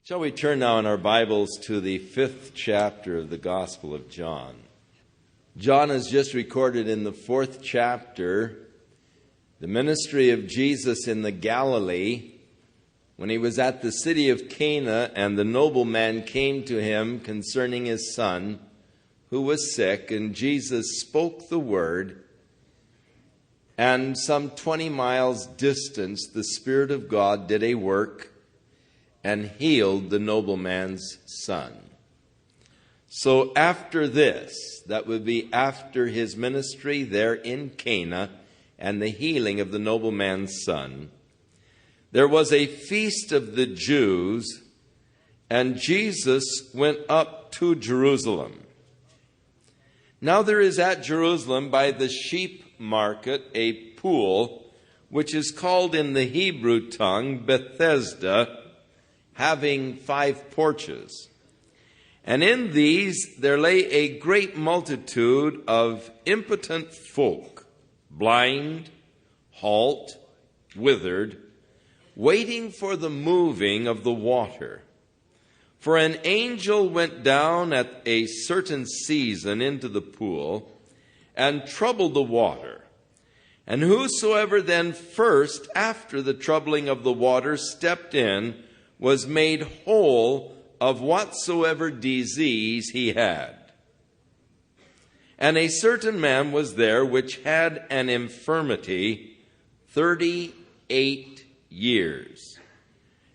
Shall we turn now in our Bibles to the 5th chapter of the Gospel of John? John has just recorded in the 4th chapter the ministry of Jesus in the Galilee when he was at the city of Cana, and the nobleman came to him concerning his son who was sick, and Jesus spoke the word, and some 20 miles distance the Spirit of God did a work and healed the nobleman's son. So after this, that would be after his ministry there in Cana and the healing of the nobleman's son, there was a feast of the Jews, and Jesus went up to Jerusalem. Now there is at Jerusalem by the sheep market a pool, which is called in the Hebrew tongue Bethesda, having 5 porches. And in these there lay a great multitude of impotent folk, blind, halt, withered, waiting for the moving of the water. For an angel went down at a certain season into the pool and troubled the water. And whosoever then first, after the troubling of the water, stepped in, was made whole of whatsoever disease he had. And a certain man was there which had an infirmity 38 years.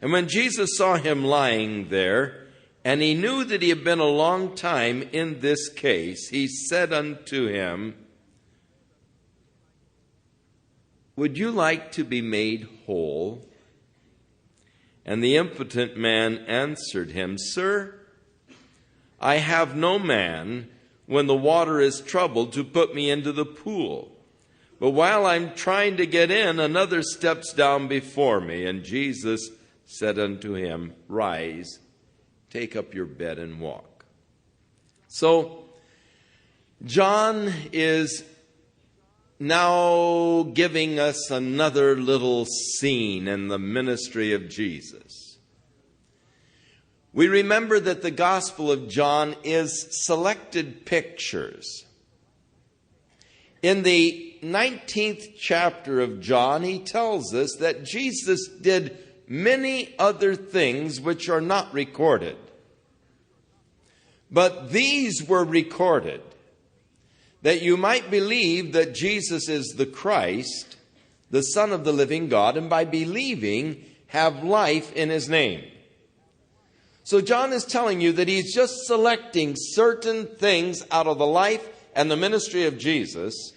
And when Jesus saw him lying there, and he knew that he had been a long time in this case, he said unto him, "Would you like to be made whole?" And the impotent man answered him, "Sir, I have no man when the water is troubled to put me into the pool. But while I'm trying to get in, another steps down before me." And Jesus said unto him, "Rise, take up your bed and walk." So John is now giving us another little scene in the ministry of Jesus. We remember that the Gospel of John is selected pictures. In the 19th chapter of John, he tells us that Jesus did many other things which are not recorded. But these were recorded, that you might believe that Jesus is the Christ, the Son of the living God, and by believing have life in his name. So John is telling you that he's just selecting certain things out of the life and the ministry of Jesus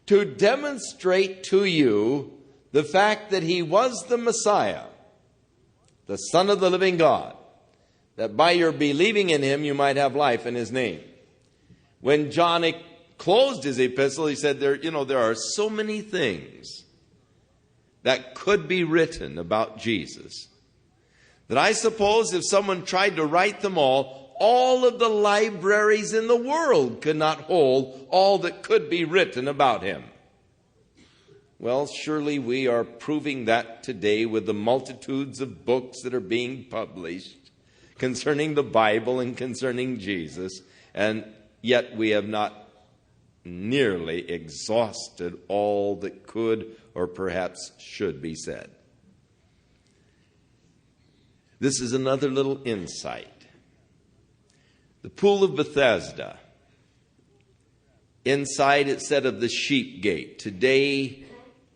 to demonstrate to you the fact that he was the Messiah, the Son of the living God, that by your believing in him you might have life in his name. When John closed his epistle, he said, there are so many things that could be written about Jesus that I suppose if someone tried to write them all of the libraries in the world could not hold all that could be written about him. Well, surely we are proving that today with the multitudes of books that are being published concerning the Bible and concerning Jesus, and yet we have not nearly exhausted all that could or perhaps should be said. This is another little insight. The pool of Bethesda. Inside it said of the sheep gate. Today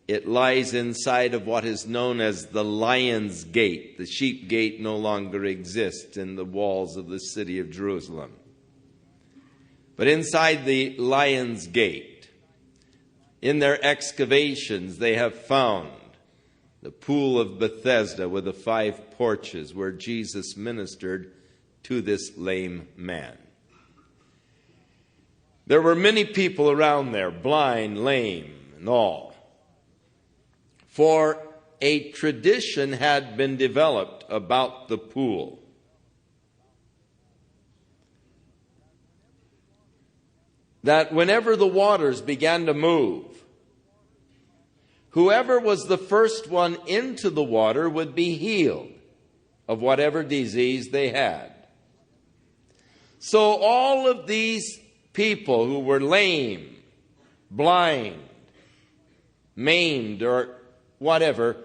it lies inside of what is known as the Lion's Gate. The sheep gate no longer exists in the walls of the city of Jerusalem. But inside the Lion's Gate, in their excavations, they have found the pool of Bethesda with the 5 porches where Jesus ministered to this lame man. There were many people around there, blind, lame, and all. For a tradition had been developed about the pool. That whenever the waters began to move, whoever was the first one into the water would be healed. of whatever disease they had. So all of these people who were lame, blind, maimed, or whatever,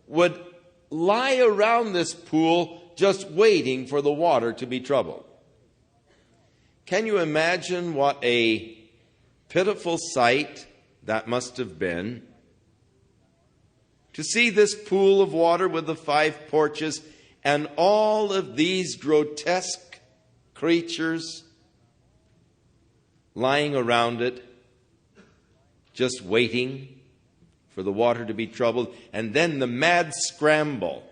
would lie around this pool just waiting for the water to be troubled. Can you imagine what a pitiful sight that must have been? To see this pool of water with the 5 porches and all of these grotesque creatures lying around it, just waiting for the water to be troubled, and then the mad scramble.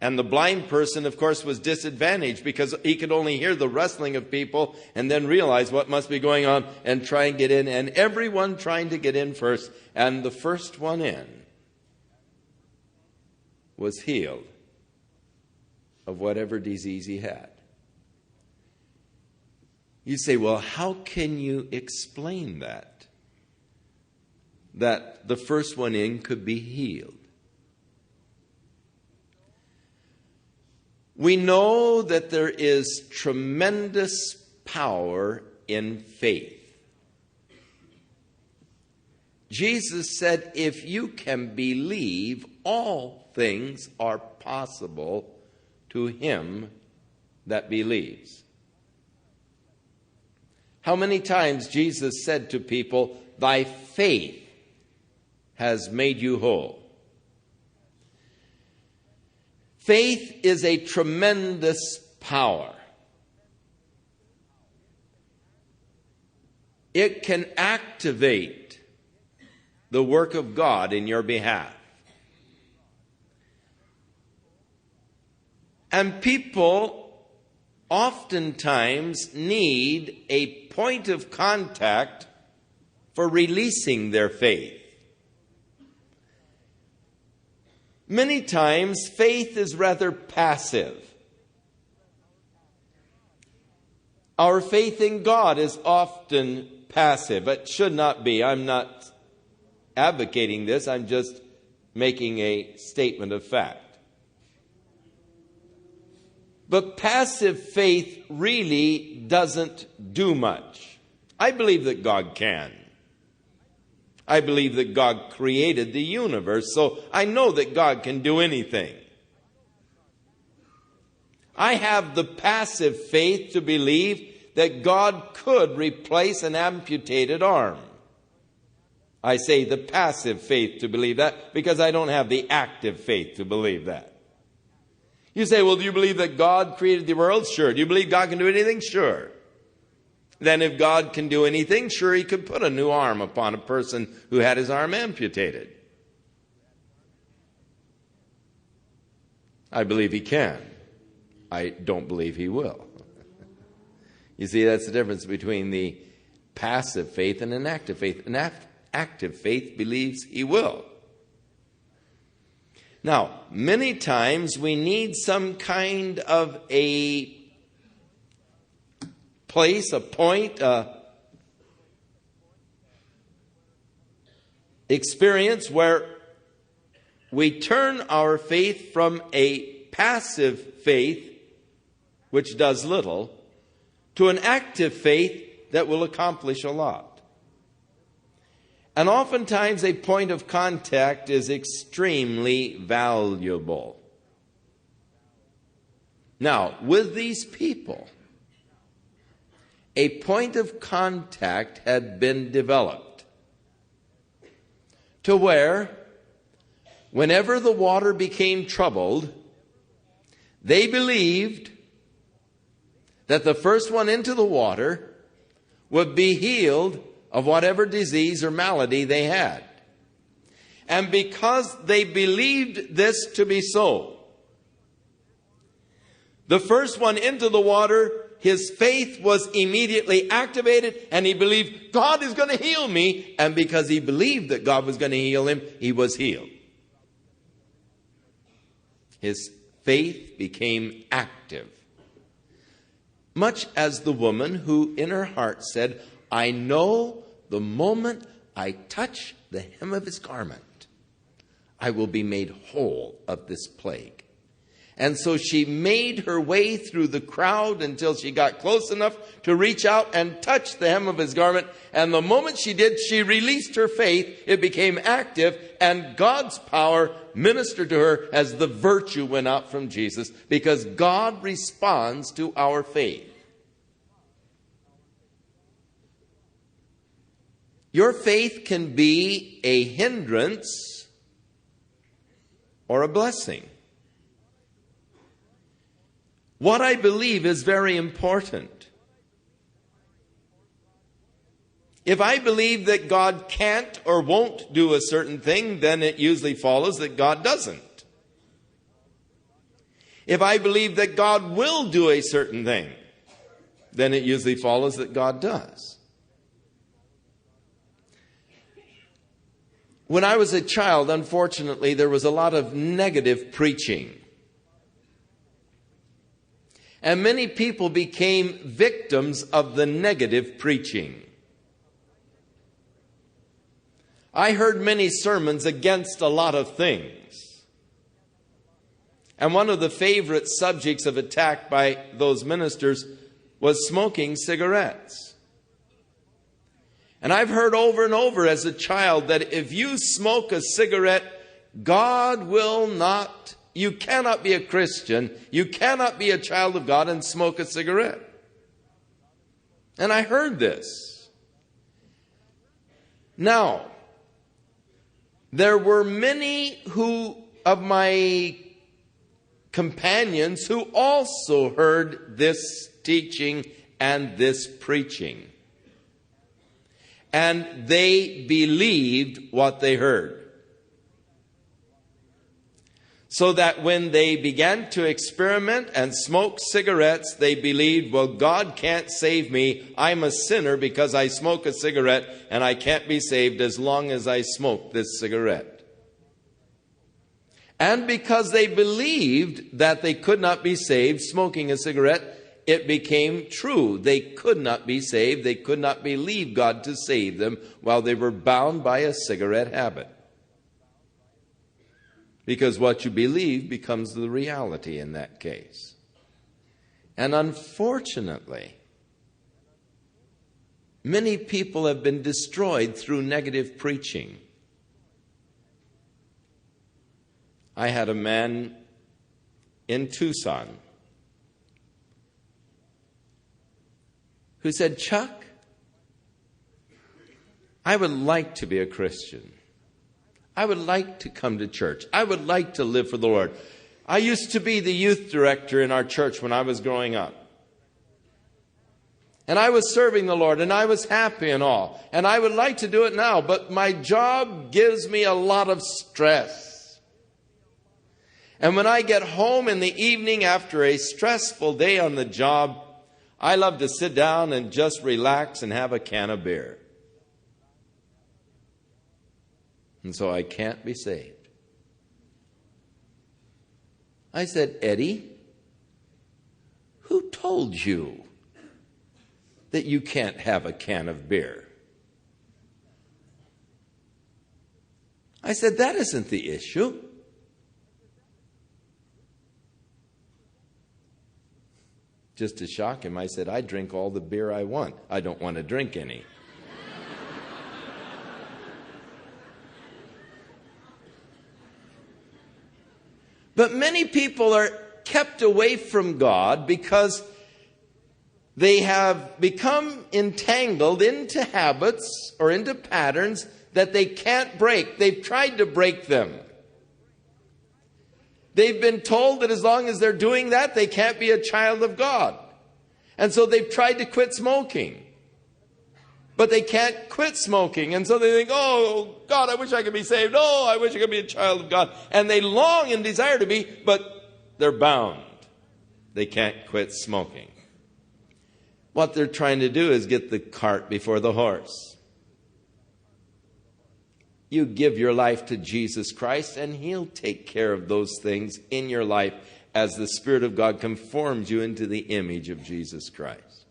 And the blind person, of course, was disadvantaged because he could only hear the rustling of people and then realize what must be going on and try and get in. And everyone trying to get in first. And the first one in was healed of whatever disease he had. You say, well, how can you explain that? That the first one in could be healed. We know that there is tremendous power in faith. Jesus said, if you can believe, all things are possible to him that believes. How many times Jesus said to people, thy faith has made you whole. Faith is a tremendous power. It can activate the work of God in your behalf. And people oftentimes need a point of contact for releasing their faith. Many times, faith is rather passive. Our faith in God is often passive. It should not be. I'm not advocating this. I'm just making a statement of fact. But passive faith really doesn't do much. I believe that God can. I believe that God created the universe, so I know that God can do anything. I have the passive faith to believe that God could replace an amputated arm. I say the passive faith to believe that because I don't have the active faith to believe that. You say, well, do you believe that God created the world? Sure. Do you believe God can do anything? Sure. Then if God can do anything, sure, he could put a new arm upon a person who had his arm amputated. I believe he can. I don't believe he will. You see, that's the difference between the passive faith and an active faith. An active faith believes he will. Now, many times we need some kind of a place, a point, experience where we turn our faith from a passive faith, which does little, to an active faith that will accomplish a lot. And oftentimes a point of contact is extremely valuable. Now, with these people, a point of contact had been developed to where whenever the water became troubled, they believed that the first one into the water would be healed of whatever disease or malady they had. And because they believed this to be so, the first one into the water, his faith was immediately activated and he believed God is going to heal me. And because he believed that God was going to heal him, he was healed. His faith became active. Much as the woman who in her heart said, I know the moment I touch the hem of his garment, I will be made whole of this plague. And so she made her way through the crowd until she got close enough to reach out and touch the hem of his garment. And the moment she did, she released her faith. It became active, and God's power ministered to her as the virtue went out from Jesus, because God responds to our faith. Your faith can be a hindrance or a blessing. What I believe is very important. If I believe that God can't or won't do a certain thing, then it usually follows that God doesn't. If I believe that God will do a certain thing, then it usually follows that God does. When I was a child, unfortunately, there was a lot of negative preaching. And many people became victims of the negative preaching. I heard many sermons against a lot of things. And one of the favorite subjects of attack by those ministers was smoking cigarettes. And I've heard over and over as a child that if you smoke a cigarette, God will not. You cannot be a Christian, you cannot be a child of God and smoke a cigarette. And I heard this. Now, there were many of my companions who also heard this teaching and this preaching. And they believed what they heard. So that when they began to experiment and smoke cigarettes, they believed, well, God can't save me. I'm a sinner because I smoke a cigarette, and I can't be saved as long as I smoke this cigarette. And because they believed that they could not be saved smoking a cigarette, it became true. They could not be saved. They could not believe God to save them while they were bound by a cigarette habit. Because what you believe becomes the reality in that case. And unfortunately, many people have been destroyed through negative preaching. I had a man in Tucson who said, Chuck, I would like to be a Christian. I would like to come to church. I would like to live for the Lord. I used to be the youth director in our church when I was growing up. And I was serving the Lord, and I was happy and all. And I would like to do it now, but my job gives me a lot of stress. And when I get home in the evening after a stressful day on the job, I love to sit down and just relax and have a can of beer. And so I can't be saved. I said, Eddie, who told you that you can't have a can of beer? I said, that isn't the issue. Just to shock him, I said, I drink all the beer I want. I don't want to drink any. But many people are kept away from God because they have become entangled into habits or into patterns that they can't break. They've tried to break them. They've been told that as long as they're doing that, they can't be a child of God. And so they've tried to quit smoking. But they can't quit smoking. And so they think, oh, God, I wish I could be saved. Oh, I wish I could be a child of God. And they long and desire to be, but they're bound. They can't quit smoking. What they're trying to do is get the cart before the horse. You give your life to Jesus Christ, and He'll take care of those things in your life as the Spirit of God conforms you into the image of Jesus Christ.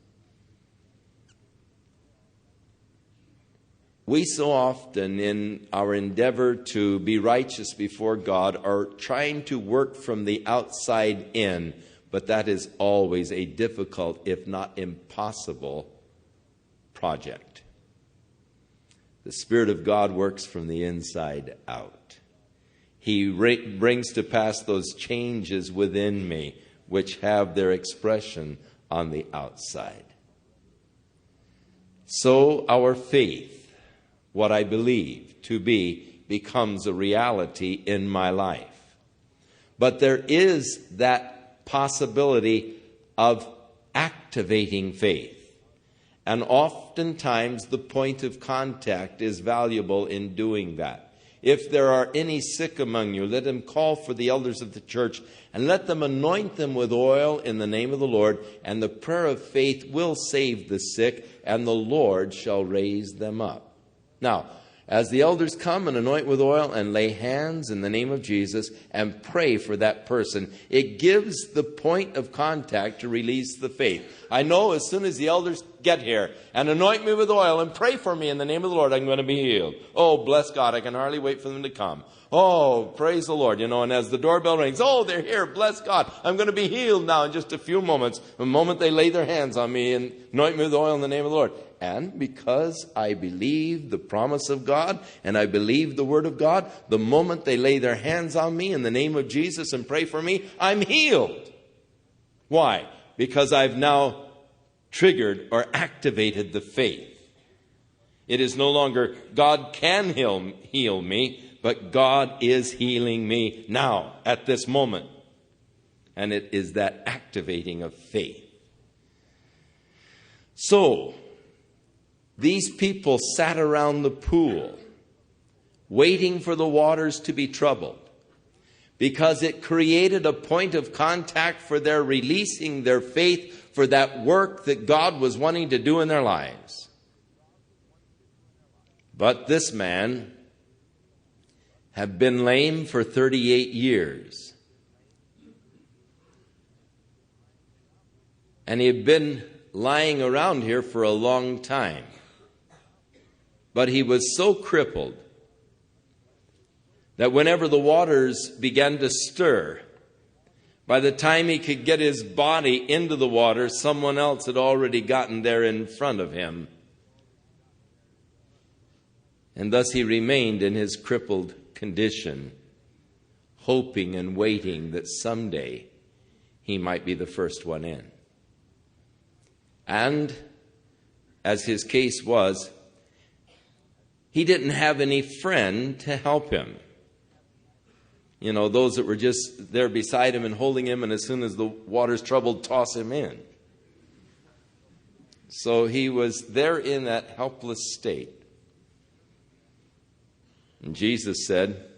We so often, in our endeavor to be righteous before God, are trying to work from the outside in, but that is always a difficult, if not impossible, project. The Spirit of God works from the inside out. He brings to pass those changes within me, which have their expression on the outside. So our faith, what I believe to be, becomes a reality in my life. But there is that possibility of activating faith. And oftentimes the point of contact is valuable in doing that. If there are any sick among you, let them call for the elders of the church and let them anoint them with oil in the name of the Lord, and the prayer of faith will save the sick, and the Lord shall raise them up. Now, as the elders come and anoint with oil and lay hands in the name of Jesus and pray for that person, it gives the point of contact to release the faith. I know as soon as the elders get here and anoint me with oil and pray for me in the name of the Lord, I'm going to be healed. Oh, bless God, I can hardly wait for them to come. Oh, praise the Lord, and as the doorbell rings, oh, they're here, bless God, I'm going to be healed now in just a few moments. The moment they lay their hands on me and anoint me with oil in the name of the Lord. And because I believe the promise of God and I believe the word of God, the moment they lay their hands on me in the name of Jesus and pray for me, I'm healed. Why? Because I've now triggered or activated the faith. It is no longer God can heal me, but God is healing me now at this moment. And it is that activating of faith. So, these people sat around the pool, waiting for the waters to be troubled, because it created a point of contact for their releasing their faith for that work that God was wanting to do in their lives. But this man had been lame for 38 years. And he had been lying around here for a long time. But he was so crippled that whenever the waters began to stir, by the time he could get his body into the water, someone else had already gotten there in front of him. And thus he remained in his crippled condition, hoping and waiting that someday he might be the first one in. And as his case was, he didn't have any friend to help him. Those that were just there beside him and holding him, and as soon as the water's troubled, toss him in. So he was there in that helpless state. And Jesus said,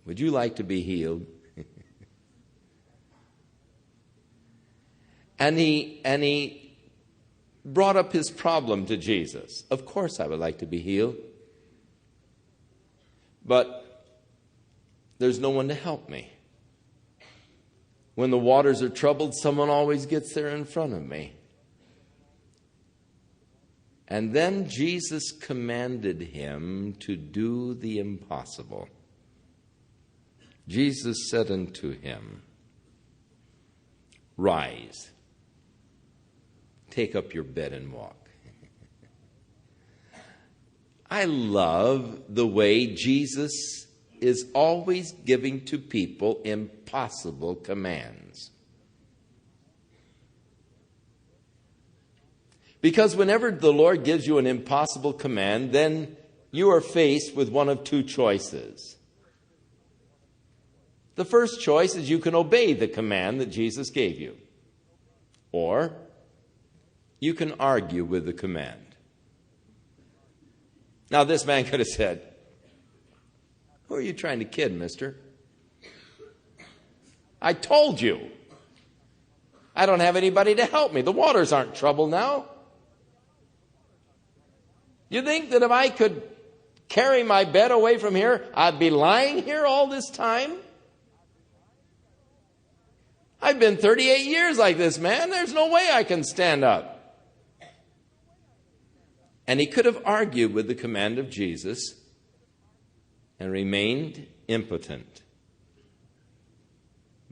"Would you like to be healed?" and he brought up his problem to Jesus. Of course I would like to be healed. But there's no one to help me. When the waters are troubled, someone always gets there in front of me. And then Jesus commanded him to do the impossible. Jesus said unto him, "Rise, take up your bed and walk." I love the way Jesus is always giving to people impossible commands. Because whenever the Lord gives you an impossible command, then you are faced with one of two choices. The first choice is you can obey the command that Jesus gave you. Or you can argue with the command. Now, this man could have said, "Who are you trying to kid, mister? I told you. I don't have anybody to help me. The waters aren't troubled now. You think that if I could carry my bed away from here, I'd be lying here all this time? I've been 38 years like this, man. There's no way I can stand up." And he could have argued with the command of Jesus and remained impotent.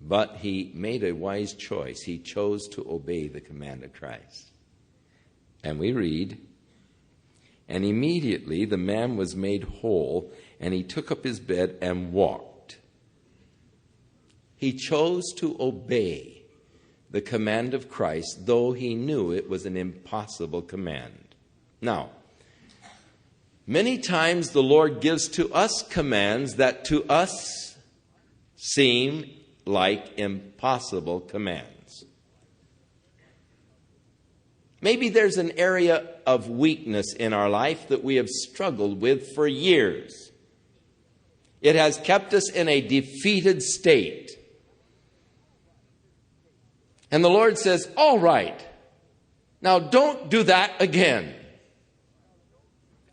But he made a wise choice. He chose to obey the command of Christ. And we read, "And immediately the man was made whole, and he took up his bed and walked." He chose to obey the command of Christ, though he knew it was an impossible command. Now, many times the Lord gives to us commands that to us seem like impossible commands. Maybe there's an area of weakness in our life that we have struggled with for years. It has kept us in a defeated state. And the Lord says, all right, now don't do that again.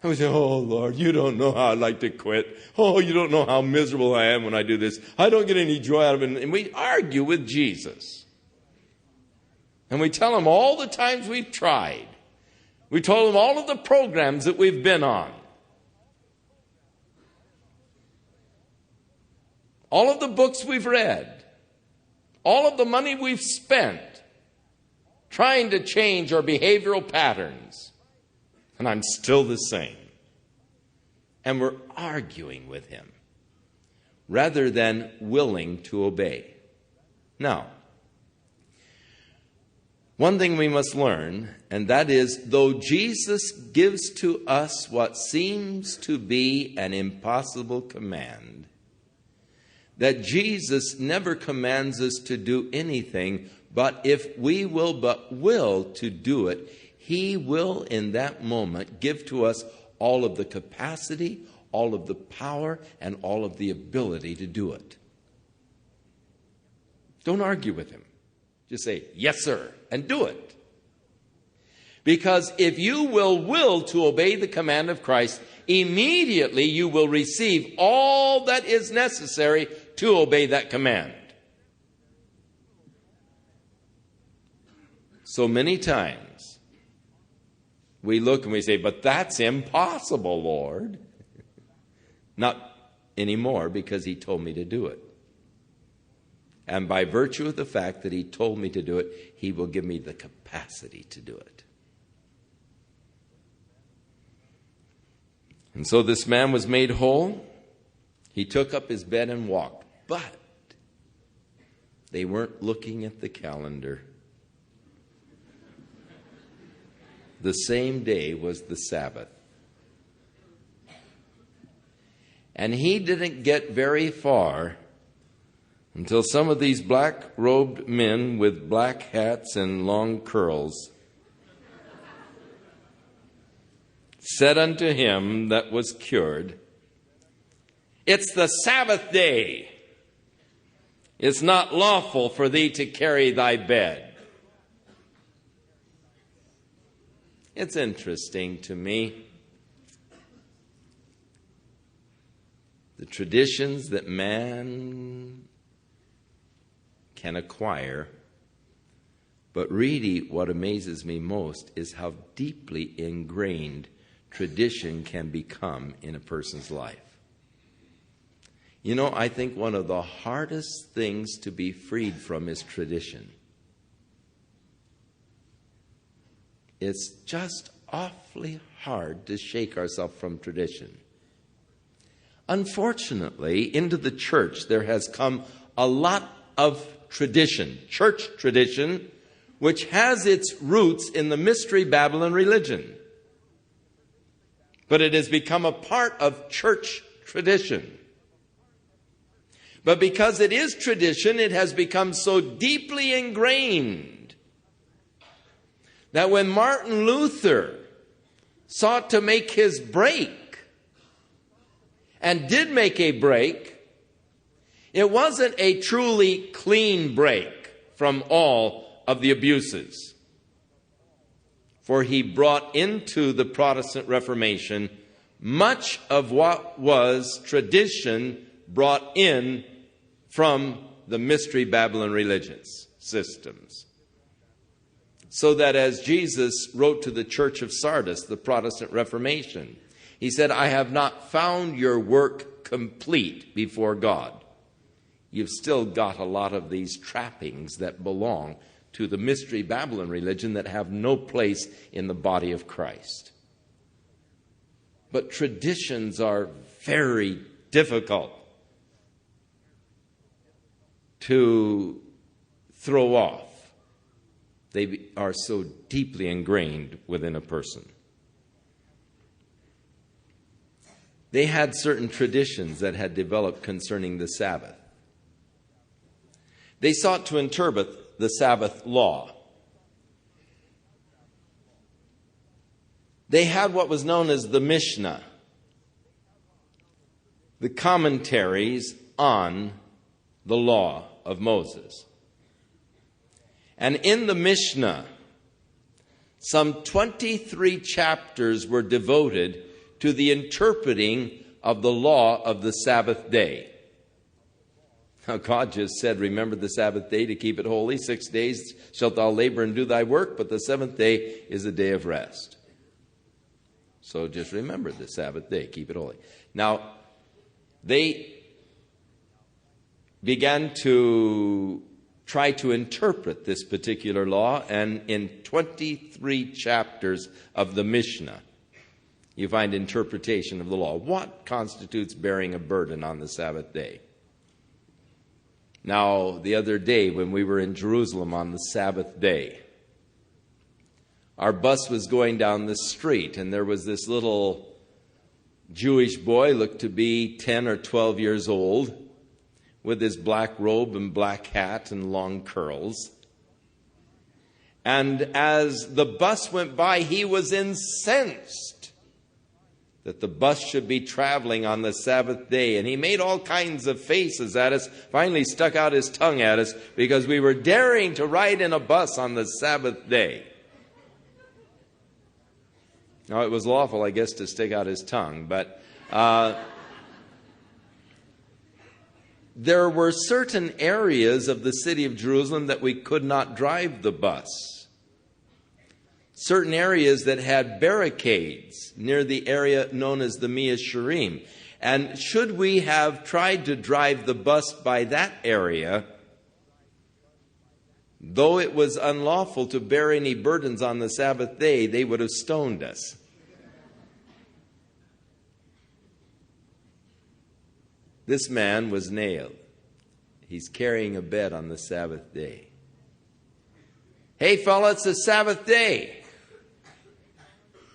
And we say, oh, Lord, you don't know how I'd like to quit. Oh, you don't know how miserable I am when I do this. I don't get any joy out of it. And we argue with Jesus. And we tell him all the times we've tried. We told him all of the programs that we've been on. All of the books we've read. All of the money we've spent trying to change our behavioral patterns. And I'm still the same. And we're arguing with him rather than willing to obey. Now, one thing we must learn, and that is, though Jesus gives to us what seems to be an impossible command, that Jesus never commands us to do anything, but if we will to do it, he will in that moment give to us all of the capacity, all of the power, and all of the ability to do it. Don't argue with him. Just say, yes, sir, and do it. Because if you will to obey the command of Christ, immediately you will receive all that is necessary to obey that command. So many times we look and we say, but that's impossible, Lord. Not anymore, because he told me to do it. And by virtue of the fact that he told me to do it, he will give me the capacity to do it. And so this man was made whole. He took up his bed and walked. But they weren't looking at the calendar. The same day was the Sabbath. And he didn't get very far until some of these black-robed men with black hats and long curls said unto him that was cured, "It's the Sabbath day. It's not lawful for thee to carry thy bed." It's interesting to me, the traditions that man can acquire, but really what amazes me most is how deeply ingrained tradition can become in a person's life. You know, I think one of the hardest things to be freed from is tradition. It's just awfully hard to shake ourselves from tradition. Unfortunately, into the church there has come a lot of tradition, church tradition, which has its roots in the Mystery Babylon religion. But it has become a part of church tradition. But because it is tradition, it has become so deeply ingrained that when Martin Luther sought to make his break, and did make a break, it wasn't a truly clean break from all of the abuses. For he brought into the Protestant Reformation much of what was tradition brought in from the Mystery Babylon religions systems. So that as Jesus wrote to the church of Sardis, the Protestant Reformation, he said, I have not found your work complete before God. You've still got a lot of these trappings that belong to the Mystery Babylon religion that have no place in the body of Christ. But traditions are very difficult to throw off. They are so deeply ingrained within a person. They had certain traditions that had developed concerning the Sabbath. They sought to interpret the Sabbath law. They had what was known as the Mishnah, the commentaries on the law of Moses. And in the Mishnah, some 23 chapters were devoted to the interpreting of the law of the Sabbath day. Now, God just said, remember the Sabbath day to keep it holy. 6 days shalt thou labor and do thy work, but the seventh day is a day of rest. So just remember the Sabbath day, keep it holy. Now, they began to try to interpret this particular law, and in 23 chapters of the Mishnah, you find interpretation of the law. What constitutes bearing a burden on the Sabbath day? Now, the other day when we were in Jerusalem on the Sabbath day, our bus was going down the street, and there was this little Jewish boy, looked to be 10 or 12 years old, with his black robe and black hat and long curls. And as the bus went by, he was incensed that the bus should be traveling on the Sabbath day. And he made all kinds of faces at us, finally stuck out his tongue at us because we were daring to ride in a bus on the Sabbath day. Now, it was lawful, I guess, to stick out his tongue, but there were certain areas of the city of Jerusalem that we could not drive the bus. Certain areas that had barricades near the area known as the Mea Sherim. And should we have tried to drive the bus by that area, though it was unlawful to bear any burdens on the Sabbath day, they would have stoned us. This man was nailed. He's carrying a bed on the Sabbath day. Hey, fella, it's the Sabbath day.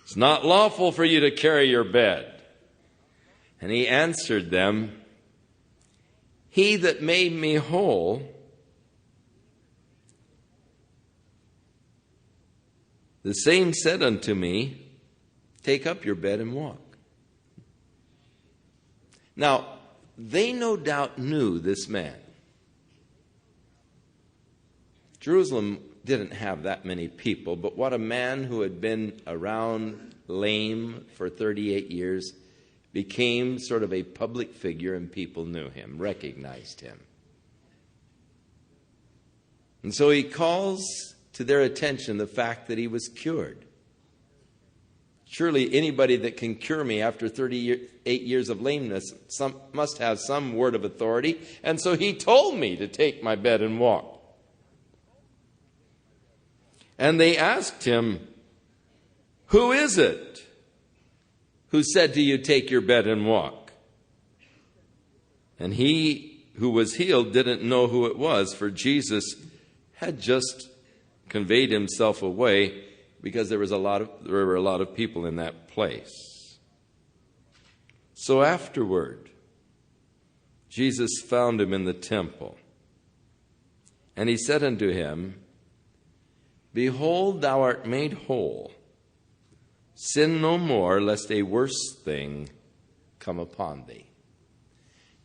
It's not lawful for you to carry your bed. And he answered them, He that made me whole, the same said unto me, Take up your bed and walk. Now, they no doubt knew this man. Jerusalem didn't have that many people, but what a man who had been around lame for 38 years became sort of a public figure, and people knew him, recognized him. And so he calls to their attention the fact that he was cured. Surely anybody that can cure me after 38 years of lameness must have some word of authority. And so he told me to take my bed and walk. And they asked him, Who is it who said to you, Take your bed and walk? And he who was healed didn't know who it was, for Jesus had just conveyed himself away because there were a lot of people in that place. So afterward, Jesus found him in the temple, and he said unto him, Behold, thou art made whole. Sin no more, lest a worse thing come upon thee.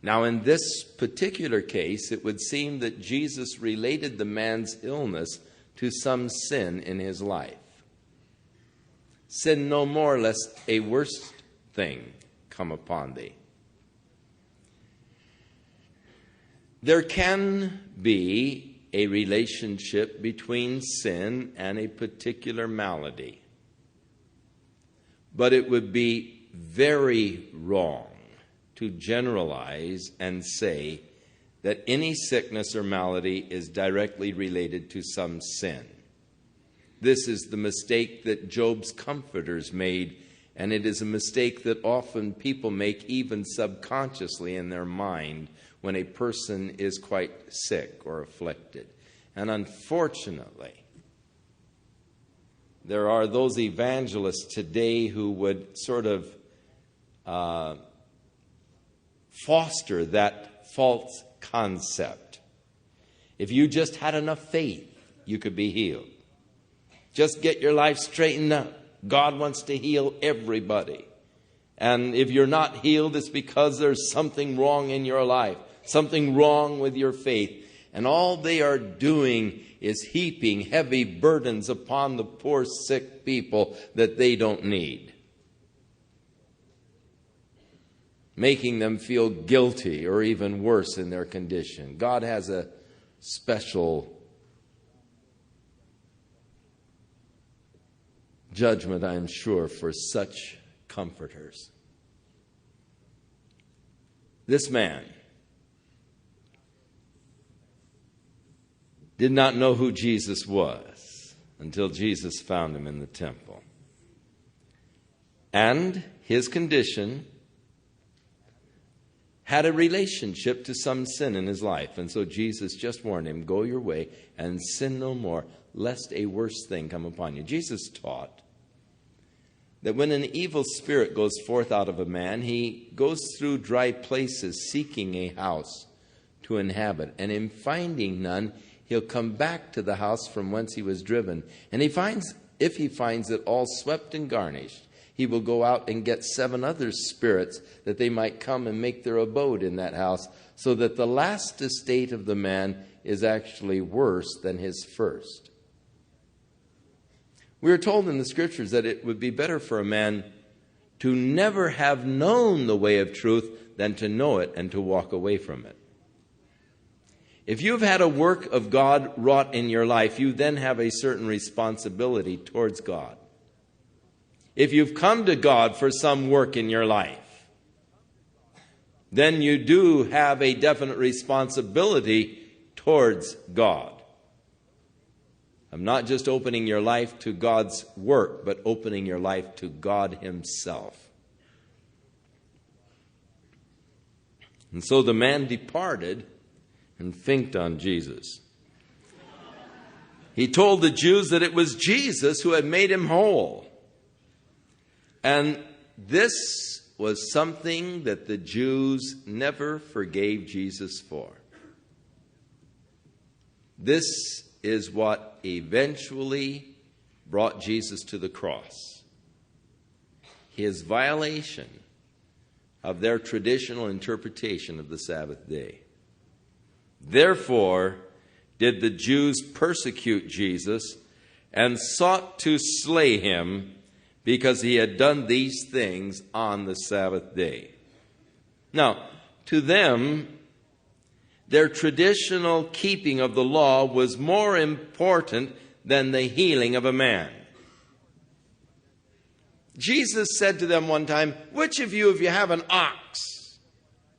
Now, in this particular case, it would seem that Jesus related the man's illness to some sin in his life. Sin no more, lest a worse thing come upon thee. There can be a relationship between sin and a particular malady. But it would be very wrong to generalize and say that any sickness or malady is directly related to some sin. This is the mistake that Job's comforters made, and it is a mistake that often people make even subconsciously in their mind when a person is quite sick or afflicted. And unfortunately, there are those evangelists today who would sort of foster that false concept. If you just had enough faith, you could be healed. Just get your life straightened up. God wants to heal everybody. And if you're not healed, it's because there's something wrong in your life, something wrong with your faith. And all they are doing is heaping heavy burdens upon the poor sick people that they don't need, making them feel guilty or even worse in their condition. God has a special judgment, I am sure, for such comforters. This man did not know who Jesus was until Jesus found him in the temple. And his condition had a relationship to some sin in his life. And so Jesus just warned him, go your way and sin no more, lest a worse thing come upon you. Jesus taught that when an evil spirit goes forth out of a man, he goes through dry places seeking a house to inhabit. And in finding none, he'll come back to the house from whence he was driven. And if he finds it all swept and garnished, he will go out and get 7 other spirits that they might come and make their abode in that house, so that the last estate of the man is actually worse than his first. We are told in the Scriptures that it would be better for a man to never have known the way of truth than to know it and to walk away from it. If you've had a work of God wrought in your life, you then have a certain responsibility towards God. If you've come to God for some work in your life, then you do have a definite responsibility towards God. I'm not just opening your life to God's work, but opening your life to God Himself. And so the man departed and thanked on Jesus. He told the Jews that it was Jesus who had made him whole. And this was something that the Jews never forgave Jesus for. This is what eventually brought Jesus to the cross. His violation of their traditional interpretation of the Sabbath day. Therefore, did the Jews persecute Jesus and sought to slay him because he had done these things on the Sabbath day. Now, to them, their traditional keeping of the law was more important than the healing of a man. Jesus said to them one time, which of you, if you have an ox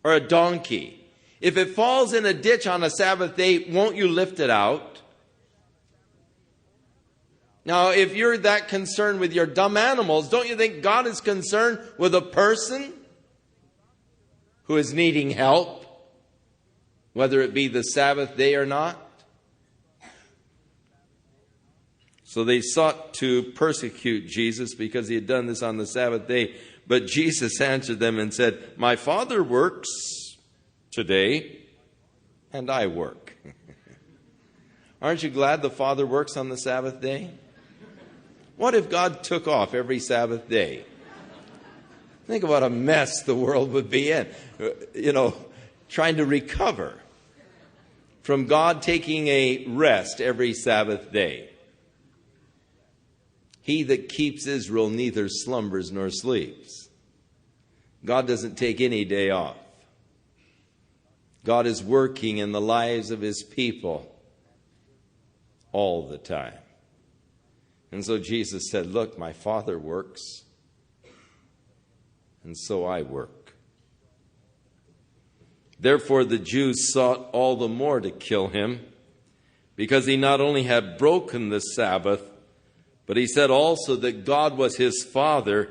or a donkey, if it falls in a ditch on a Sabbath day, won't you lift it out? Now, if you're that concerned with your dumb animals, don't you think God is concerned with a person who is needing help, whether it be the Sabbath day or not? So they sought to persecute Jesus because he had done this on the Sabbath day. But Jesus answered them and said, my Father works today, and I work. Aren't you glad the Father works on the Sabbath day? What if God took off every Sabbath day? Think of what a mess the world would be in. Trying to recover from God taking a rest every Sabbath day. He that keeps Israel neither slumbers nor sleeps. God doesn't take any day off. God is working in the lives of His people all the time. And so Jesus said, look, my Father works, and so I work. Therefore the Jews sought all the more to kill him, because he not only had broken the Sabbath, but he said also that God was his Father,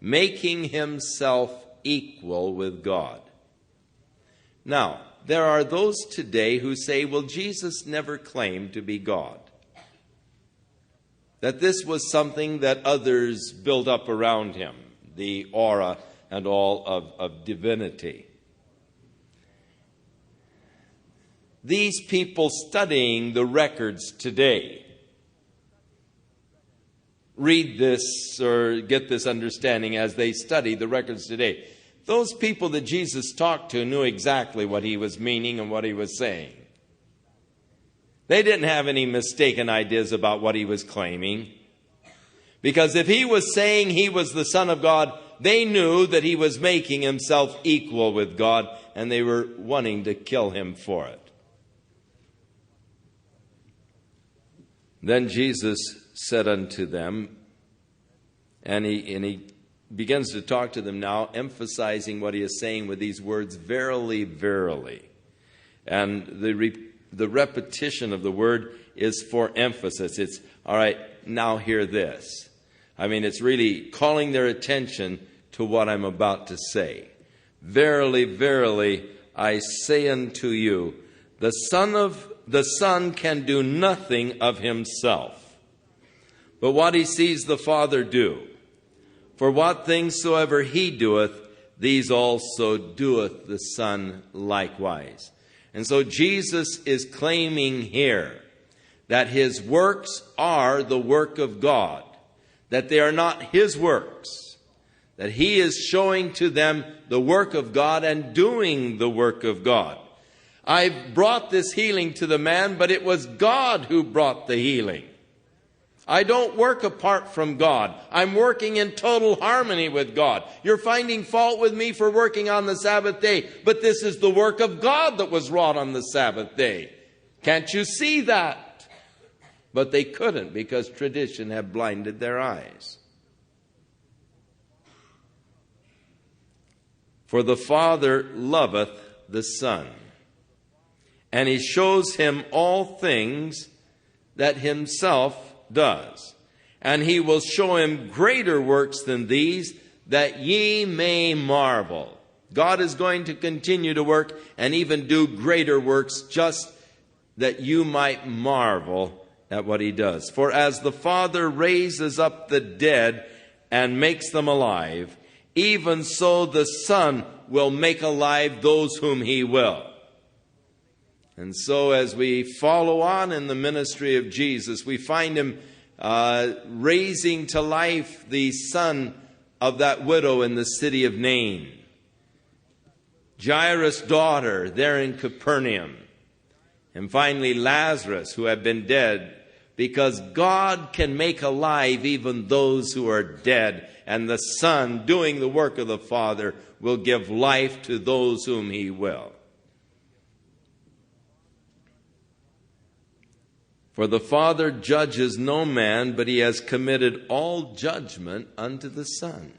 making himself equal with God. Now, there are those today who say, well, Jesus never claimed to be God. That this was something that others built up around him, the aura and all of divinity. These people studying the records today read this or get this understanding as they study the records today. Those people that Jesus talked to knew exactly what he was meaning and what he was saying. They didn't have any mistaken ideas about what he was claiming. Because if he was saying he was the Son of God, they knew that he was making himself equal with God, and they were wanting to kill him for it. Then Jesus said unto them, and he begins to talk to them now, emphasizing what he is saying with these words, verily, verily. And the repetition of the word is for emphasis. It's, all right, now hear this. I mean, it's really calling their attention to what I'm about to say. Verily, verily, I say unto you, the Son can do nothing of himself, but what he sees the Father do. For what things soever he doeth, these also doeth the Son likewise. And so Jesus is claiming here that his works are the work of God, that they are not his works, that he is showing to them the work of God and doing the work of God. I've brought this healing to the man, but it was God who brought the healing. I don't work apart from God. I'm working in total harmony with God. You're finding fault with me for working on the Sabbath day, but this is the work of God that was wrought on the Sabbath day. Can't you see that? But they couldn't, because tradition had blinded their eyes. For the Father loveth the Son, and he shows him all things that himself does. And he will show him greater works than these, that ye may marvel. God is going to continue to work and even do greater works, just that you might marvel at what he does. For as the Father raises up the dead and makes them alive, even so the Son will make alive those whom he will. And so as we follow on in the ministry of Jesus, we find him raising to life the son of that widow in the city of Nain, Jairus' daughter there in Capernaum, and finally Lazarus, who had been dead, because God can make alive even those who are dead, and the Son, doing the work of the Father, will give life to those whom he will. For the Father judges no man, but he has committed all judgment unto the Son.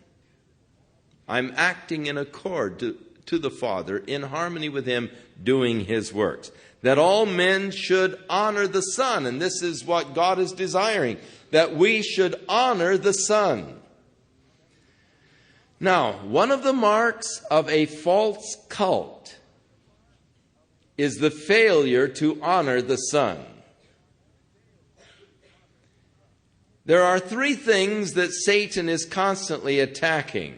I'm acting in accord to the Father, in harmony with him, doing his works. That all men should honor the Son. And this is what God is desiring, that we should honor the Son. Now, one of the marks of a false cult is the failure to honor the Son. There are three things that Satan is constantly attacking: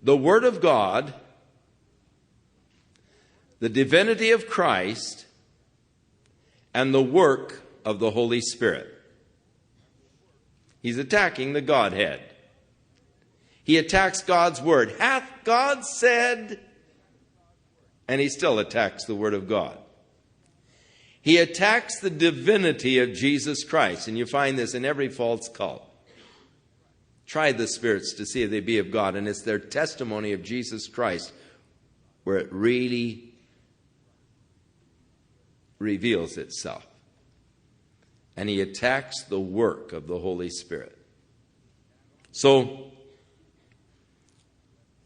the Word of God, the divinity of Christ, and the work of the Holy Spirit. He's attacking the Godhead. He attacks God's Word. Hath God said? And he still attacks the Word of God. He attacks the divinity of Jesus Christ, and you find this in every false cult. Try the spirits to see if they be of God, and it's their testimony of Jesus Christ where it really reveals itself. And he attacks the work of the Holy Spirit. So,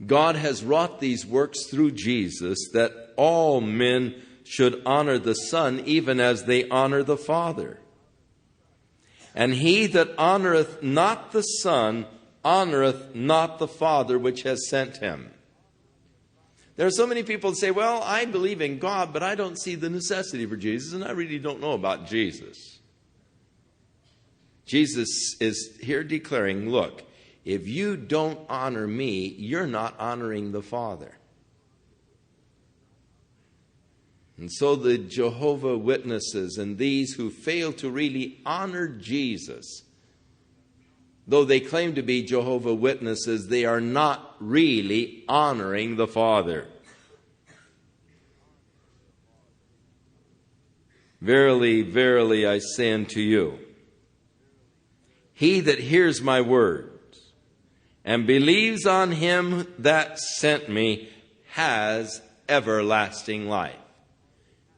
God has wrought these works through Jesus, that all men should honor the Son even as they honor the Father. And he that honoreth not the Son honoreth not the Father which has sent him. There are so many people that say, well, I believe in God, but I don't see the necessity for Jesus, and I really don't know about Jesus. Jesus is here declaring, look, if you don't honor me, you're not honoring the Father. And so the Jehovah Witnesses and these who fail to really honor Jesus, though they claim to be Jehovah Witnesses, they are not really honoring the Father. Verily, verily, I say unto you, he that hears my words and believes on him that sent me has everlasting life.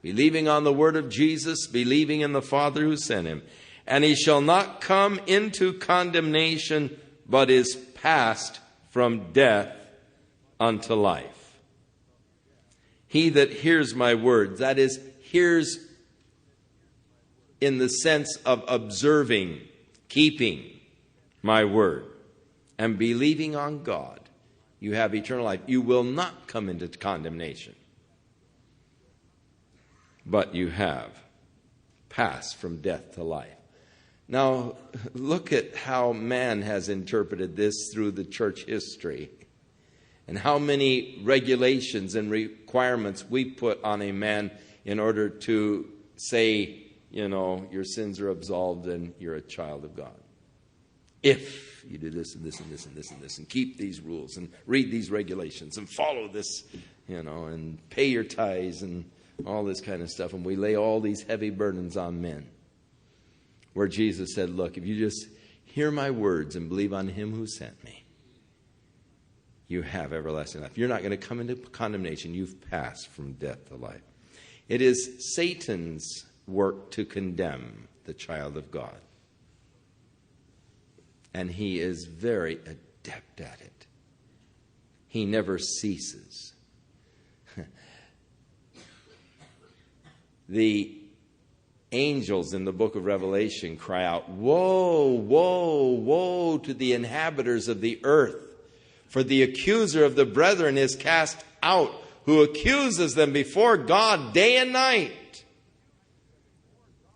Believing on the word of Jesus, believing in the Father who sent him. And he shall not come into condemnation, but is passed from death unto life. He that hears my words, that is, hears in the sense of observing, keeping my word, and believing on God, you have eternal life. You will not come into condemnation, but you have passed from death to life. Now, look at how man has interpreted this through the church history, and how many regulations and requirements we put on a man in order to say, you know, your sins are absolved and you're a child of God. If you do this and this and this and this and this, and keep these rules and read these regulations and follow this, you know, and pay your tithes and all this kind of stuff. And we lay all these heavy burdens on men. Where Jesus said, look, if you just hear my words and believe on him who sent me, you have everlasting life. You're not going to come into condemnation. You've passed from death to life. It is Satan's work to condemn the child of God. And he is very adept at it. He never ceases. The angels in the book of Revelation cry out, woe, woe, woe to the inhabitants of the earth, for the accuser of the brethren is cast out, who accuses them before God day and night.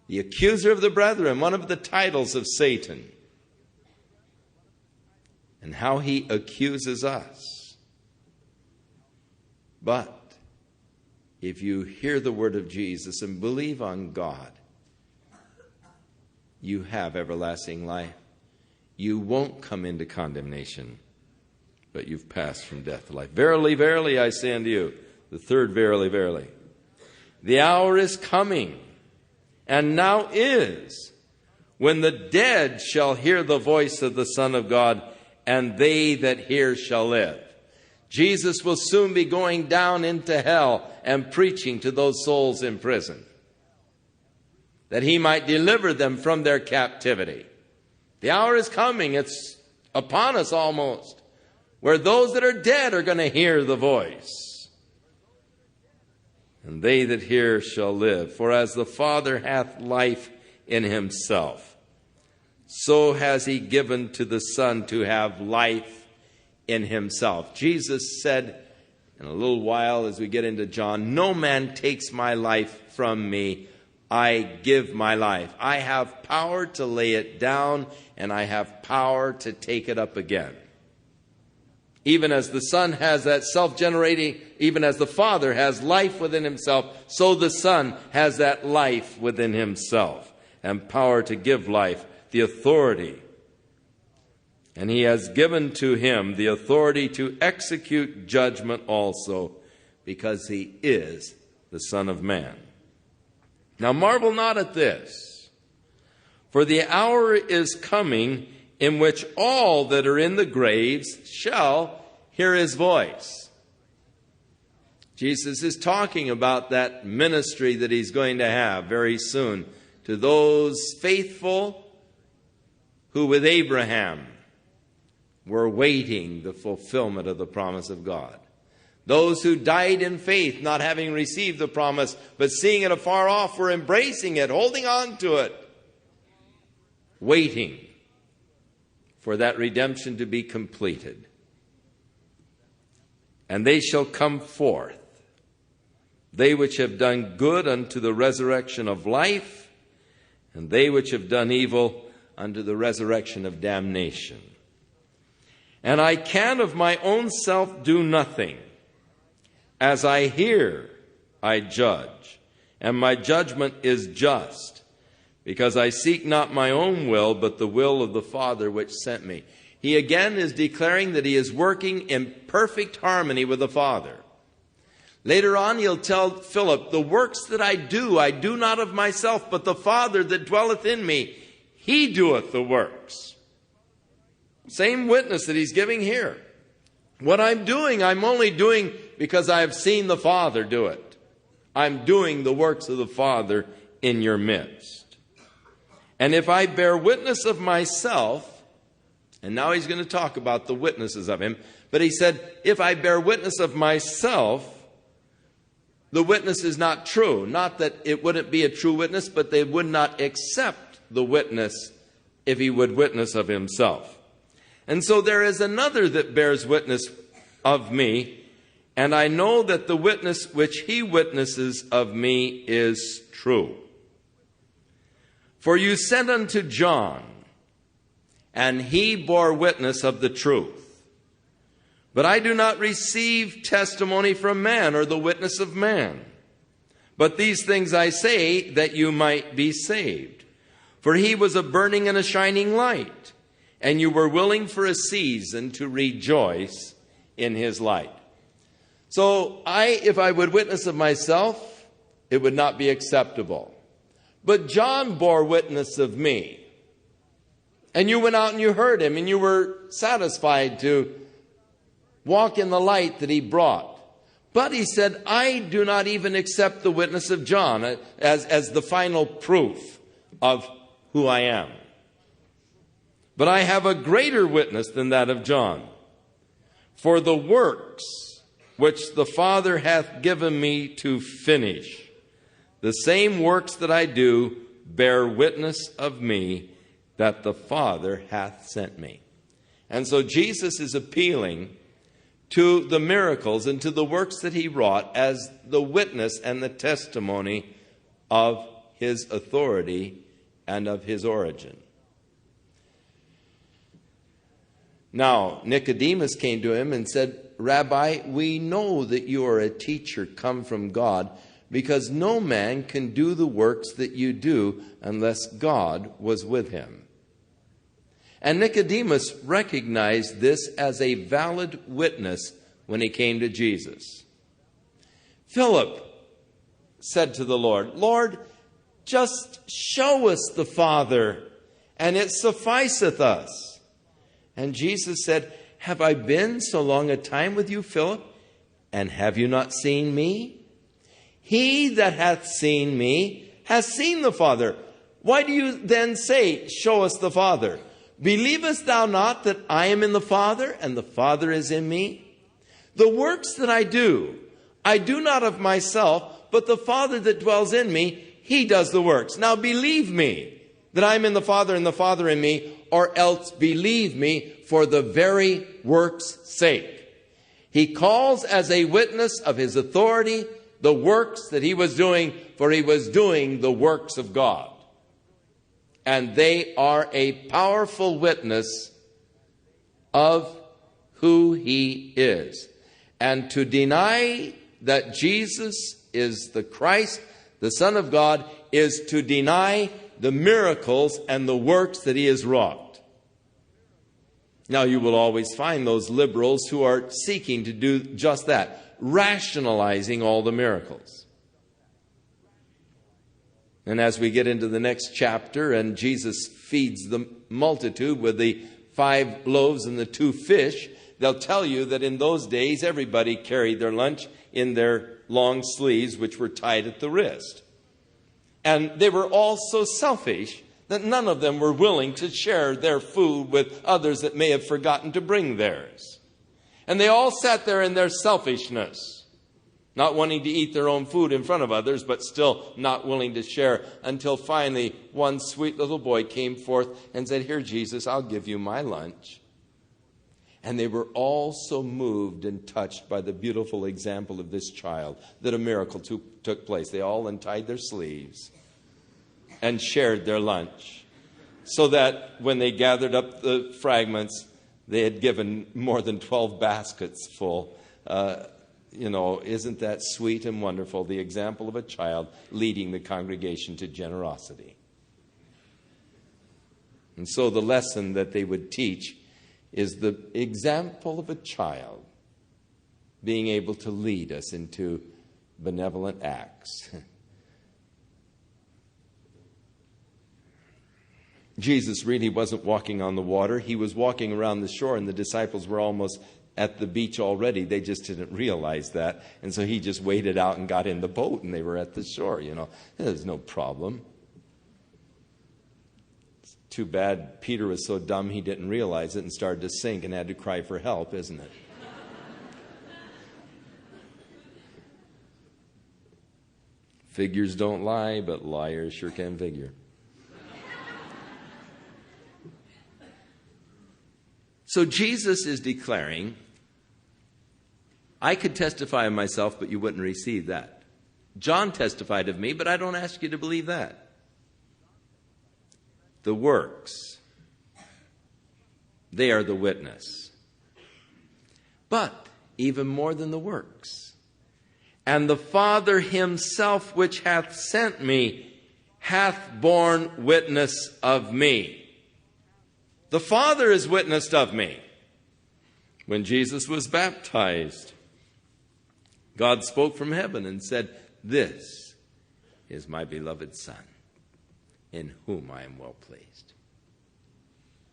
The accuser of the brethren, one of the titles of Satan. And how he accuses us. But if you hear the word of Jesus and believe on God, you have everlasting life. You won't come into condemnation, but you've passed from death to life. Verily, verily, I say unto you, the third verily, verily, the hour is coming, and now is, when the dead shall hear the voice of the Son of God, and they that hear shall live. Jesus will soon be going down into hell and preaching to those souls in prison, that he might deliver them from their captivity. The hour is coming, it's upon us almost, where those that are dead are going to hear the voice. And they that hear shall live. For as the Father hath life in himself, so has he given to the Son to have life in himself. Jesus said in a little while as we get into John, no man takes my life from me. I give my life. I have power to lay it down, and I have power to take it up again. Even as the Son has that self-generating, even as the Father has life within himself, so the Son has that life within himself and power to give life, the authority. And he has given to him the authority to execute judgment also, because he is the Son of Man. Now marvel not at this, for the hour is coming in which all that are in the graves shall hear his voice. Jesus is talking about that ministry that he's going to have very soon, to those faithful who with Abraham were waiting the fulfillment of the promise of God. Those who died in faith, not having received the promise, but seeing it afar off, were embracing it, holding on to it, waiting for that redemption to be completed. And they shall come forth, they which have done good unto the resurrection of life, and they which have done evil unto the resurrection of damnation. And I can of my own self do nothing. As I hear, I judge, and my judgment is just, because I seek not my own will, but the will of the Father which sent me. He again is declaring that he is working in perfect harmony with the Father. Later on, he'll tell Philip, the works that I do not of myself, but the Father that dwelleth in me, he doeth the works. Same witness that he's giving here. What I'm doing, I'm only doing because I have seen the Father do it. I'm doing the works of the Father in your midst. And if I bear witness of myself, and now he's going to talk about the witnesses of him, but he said, if I bear witness of myself, the witness is not true. Not that it wouldn't be a true witness, but they would not accept the witness if he would witness of himself. And so there is another that bears witness of me, and I know that the witness which he witnesses of me is true. For you sent unto John, and he bore witness of the truth. But I do not receive testimony from man or the witness of man. But these things I say, that you might be saved. For he was a burning and a shining light, and you were willing for a season to rejoice in his light. So if I would witness of myself, it would not be acceptable. But John bore witness of me. And you went out and you heard him, and you were satisfied to walk in the light that he brought. But he said, I do not even accept the witness of John as the final proof of who I am. But I have a greater witness than that of John. For the works which the Father hath given me to finish, the same works that I do bear witness of me that the Father hath sent me. And so Jesus is appealing to the miracles and to the works that he wrought as the witness and the testimony of his authority and of his origin. Now, Nicodemus came to him and said, Rabbi, we know that you are a teacher come from God, because no man can do the works that you do unless God was with him. And Nicodemus recognized this as a valid witness when he came to Jesus. Philip said to the Lord, Lord, just show us the Father, and it sufficeth us. And Jesus said, have I been so long a time with you, Philip, and have you not seen me? He that hath seen me hath seen the Father. Why do you then say, show us the Father? Believest thou not that I am in the Father, and the Father is in me? The works that I do not of myself, but the Father that dwells in me, he does the works. Now believe me that I am in the Father, and the Father in me, or else believe me for the very works' sake. He calls as a witness of his authority the works that he was doing, for he was doing the works of God. And they are a powerful witness of who he is. And to deny that Jesus is the Christ, the Son of God, is to deny the miracles and the works that he has wrought. Now, you will always find those liberals who are seeking to do just that, rationalizing all the miracles. And as we get into the next chapter and Jesus feeds the multitude with the 5 loaves and the 2 fish, they'll tell you that in those days everybody carried their lunch in their long sleeves, which were tied at the wrist. And they were all so selfish that none of them were willing to share their food with others that may have forgotten to bring theirs. And they all sat there in their selfishness, not wanting to eat their own food in front of others, but still not willing to share, until finally one sweet little boy came forth and said, "Here, Jesus, I'll give you my lunch." And they were all so moved and touched by the beautiful example of this child that a miracle took place. They all untied their sleeves and shared their lunch, so that when they gathered up the fragments, they had given more than 12 baskets full. Isn't that sweet and wonderful, the example of a child leading the congregation to generosity? And so the lesson that they would teach is the example of a child being able to lead us into benevolent acts. Jesus really wasn't walking on the water. He was walking around the shore, and the disciples were almost at the beach already. They just didn't realize that. And so he just waded out and got in the boat, and they were at the shore, There's no problem. It's too bad Peter was so dumb he didn't realize it and started to sink and had to cry for help, isn't it? Figures don't lie, but liars sure can figure. So Jesus is declaring, I could testify of myself, but you wouldn't receive that. John testified of me, but I don't ask you to believe that. The works, they are the witness. But even more than the works, and the Father himself which hath sent me hath borne witness of me. The Father is witnessed of me. When Jesus was baptized, God spoke from heaven and said, "This is my beloved Son, in whom I am well pleased."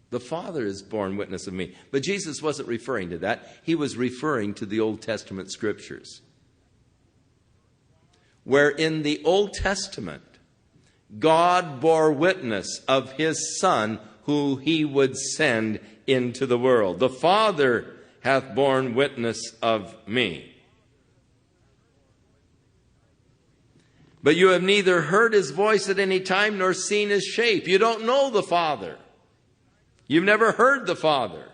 The Father is borne witness of me. But Jesus wasn't referring to that. He was referring to the Old Testament scriptures, where in the Old Testament, God bore witness of his Son, who he would send into the world. The Father hath borne witness of me. But you have neither heard his voice at any time nor seen his shape. You don't know the Father. You've never heard the Father.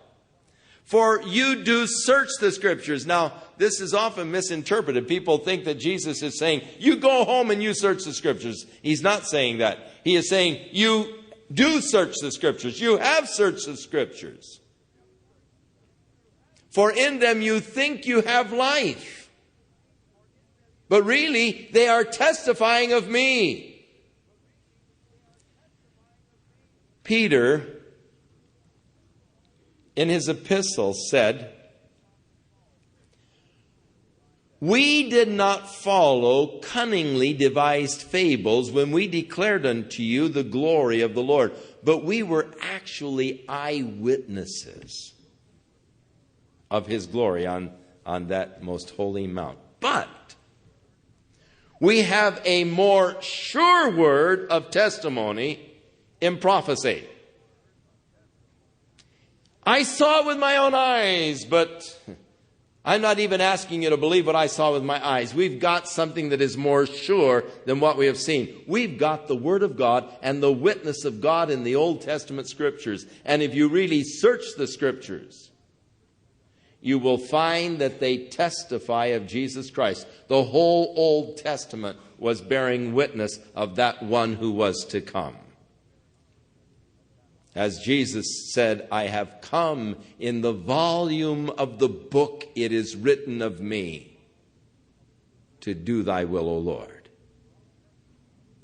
For you do search the scriptures. Now, this is often misinterpreted. People think that Jesus is saying, you go home and you search the scriptures. He's not saying that. He is saying, you do search the scriptures. You have searched the scriptures. For in them you think you have life. But really, they are testifying of me. Peter, in his epistle, said, we did not follow cunningly devised fables when we declared unto you the glory of the Lord, but we were actually eyewitnesses of his glory on that most holy mount. But we have a more sure word of testimony in prophecy. I saw it with my own eyes, but I'm not even asking you to believe what I saw with my eyes. We've got something that is more sure than what we have seen. We've got the Word of God and the witness of God in the Old Testament Scriptures. And if you really search the Scriptures, you will find that they testify of Jesus Christ. The whole Old Testament was bearing witness of that one who was to come. As Jesus said, I have come in the volume of the book, it is written of me, to do thy will, O Lord.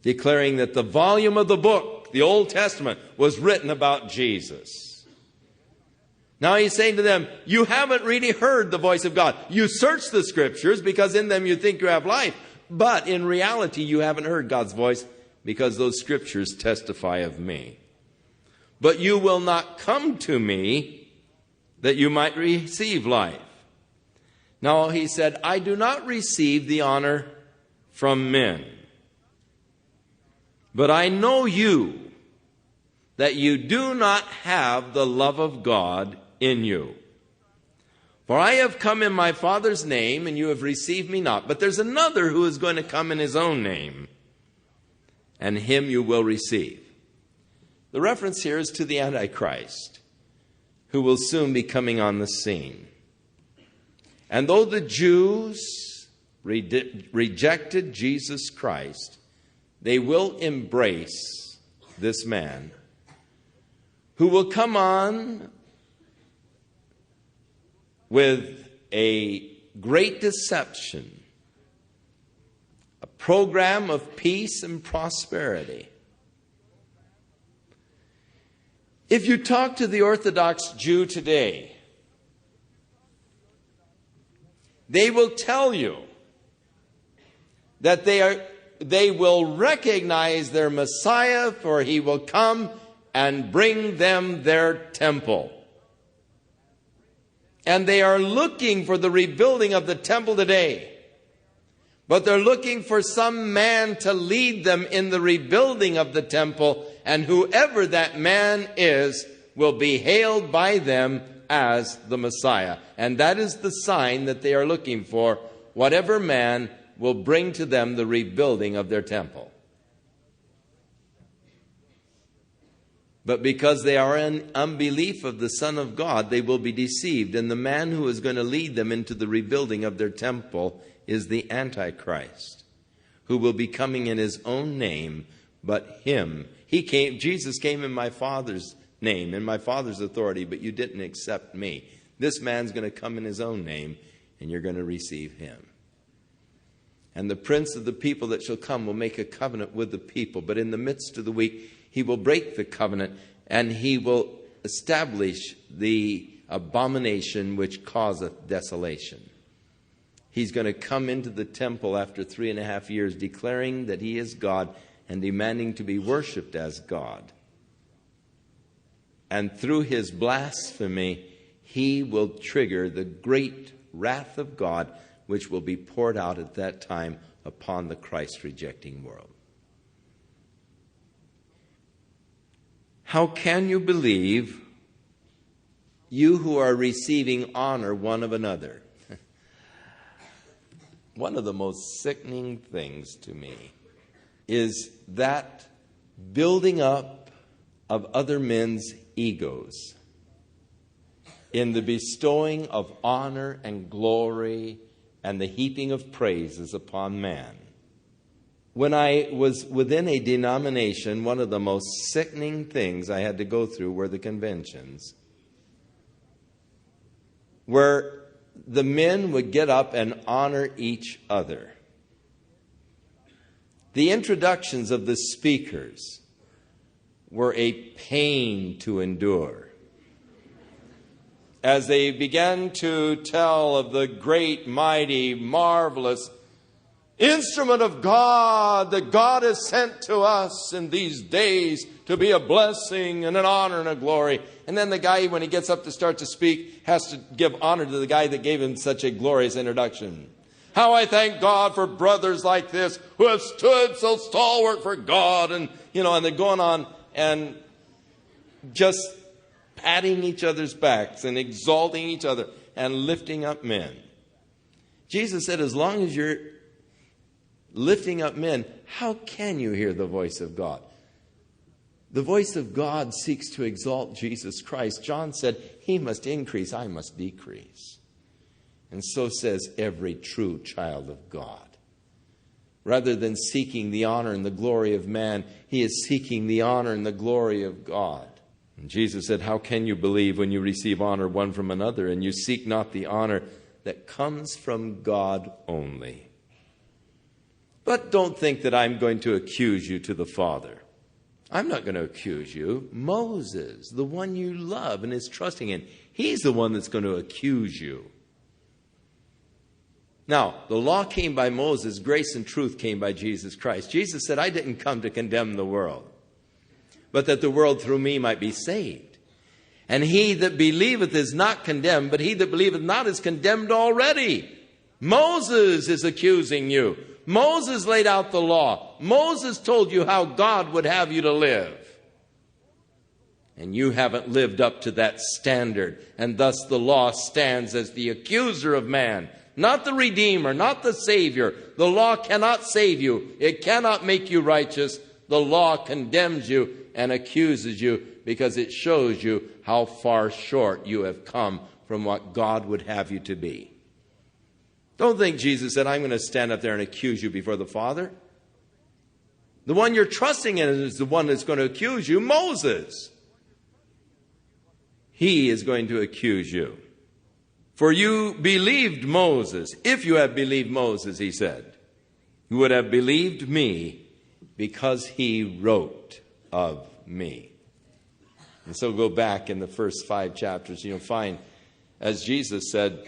Declaring that the volume of the book, the Old Testament, was written about Jesus. Now he's saying to them, you haven't really heard the voice of God. You search the scriptures because in them you think you have life. But in reality, you haven't heard God's voice because those scriptures testify of me. But you will not come to me that you might receive life. Now he said, I do not receive the honor from men. But I know you, that you do not have the love of God in you. For I have come in my Father's name, and you have received me not. But there's another who is going to come in his own name, and him you will receive. The reference here is to the Antichrist, who will soon be coming on the scene. And though the Jews rejected Jesus Christ, they will embrace this man who will come on with a great deception, a program of peace and prosperity. If you talk to the Orthodox Jew today, they will tell you that they will recognize their Messiah, for he will come and bring them their temple. And they are looking for the rebuilding of the temple today. But they're looking for some man to lead them in the rebuilding of the temple. And whoever that man is will be hailed by them as the Messiah. And that is the sign that they are looking for. Whatever man will bring to them the rebuilding of their temple. But because they are in unbelief of the Son of God, they will be deceived. And the man who is going to lead them into the rebuilding of their temple is the Antichrist, who will be coming in his own name, but him. Jesus came in my Father's name, in my Father's authority, but you didn't accept me. This man's going to come in his own name, and you're going to receive him. And the prince of the people that shall come will make a covenant with the people, but in the midst of the week he will break the covenant, and he will establish the abomination which causeth desolation. He's going to come into the temple after 3.5 years, declaring that he is God and demanding to be worshipped as God. And through his blasphemy, he will trigger the great wrath of God, which will be poured out at that time upon the Christ-rejecting world. How can you believe, you who are receiving honor one of another? One of the most sickening things to me is that building up of other men's egos in the bestowing of honor and glory and the heaping of praises upon man. When I was within a denomination, one of the most sickening things I had to go through were the conventions, where the men would get up and honor each other. The introductions of the speakers were a pain to endure. As they began to tell of the great, mighty, marvelous instrument of God that God has sent to us in these days to be a blessing and an honor and a glory. And then the guy, when he gets up to start to speak, has to give honor to the guy that gave him such a glorious introduction. How I thank God for brothers like this who have stood so stalwart for God. And they're going on and just patting each other's backs and exalting each other and lifting up men. Jesus said, as long as you're lifting up men, how can you hear the voice of God? The voice of God seeks to exalt Jesus Christ. John said, he must increase, I must decrease. And so says every true child of God. Rather than seeking the honor and the glory of man, he is seeking the honor and the glory of God. And Jesus said, how can you believe when you receive honor one from another, and you seek not the honor that comes from God only? But don't think that I'm going to accuse you to the Father. I'm not going to accuse you. Moses, the one you love and is trusting in, he's the one that's going to accuse you. Now, the law came by Moses, grace and truth came by Jesus Christ. Jesus said, I didn't come to condemn the world, but that the world through me might be saved. And he that believeth is not condemned, but he that believeth not is condemned already. Moses is accusing you. Moses laid out the law. Moses told you how God would have you to live. And you haven't lived up to that standard. And thus the law stands as the accuser of man. Not the Redeemer, not the Savior. The law cannot save you. It cannot make you righteous. The law condemns you and accuses you because it shows you how far short you have come from what God would have you to be. Don't think Jesus said, I'm going to stand up there and accuse you before the Father. The one you're trusting in is the one that's going to accuse you, Moses. He is going to accuse you. For you believed Moses. If you have believed Moses, he said, you would have believed me because he wrote of me. And so go back in the first 5 chapters, you'll find, as Jesus said,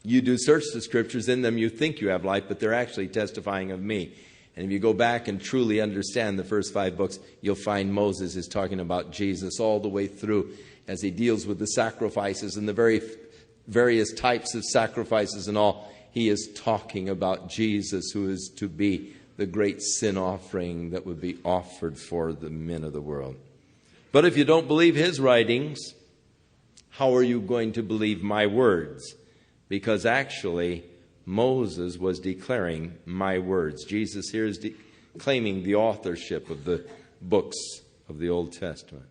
you do search the scriptures, in them you think you have life, but they're actually testifying of me. And if you go back and truly understand the first 5 books, you'll find Moses is talking about Jesus all the way through as he deals with the sacrifices and the various types of sacrifices and all. He is talking about Jesus, who is to be the great sin offering that would be offered for the men of the world. But if you don't believe his writings, how are you going to believe my words? Because actually, Moses was declaring my words. Jesus here is claiming the authorship of the books of the Old Testament.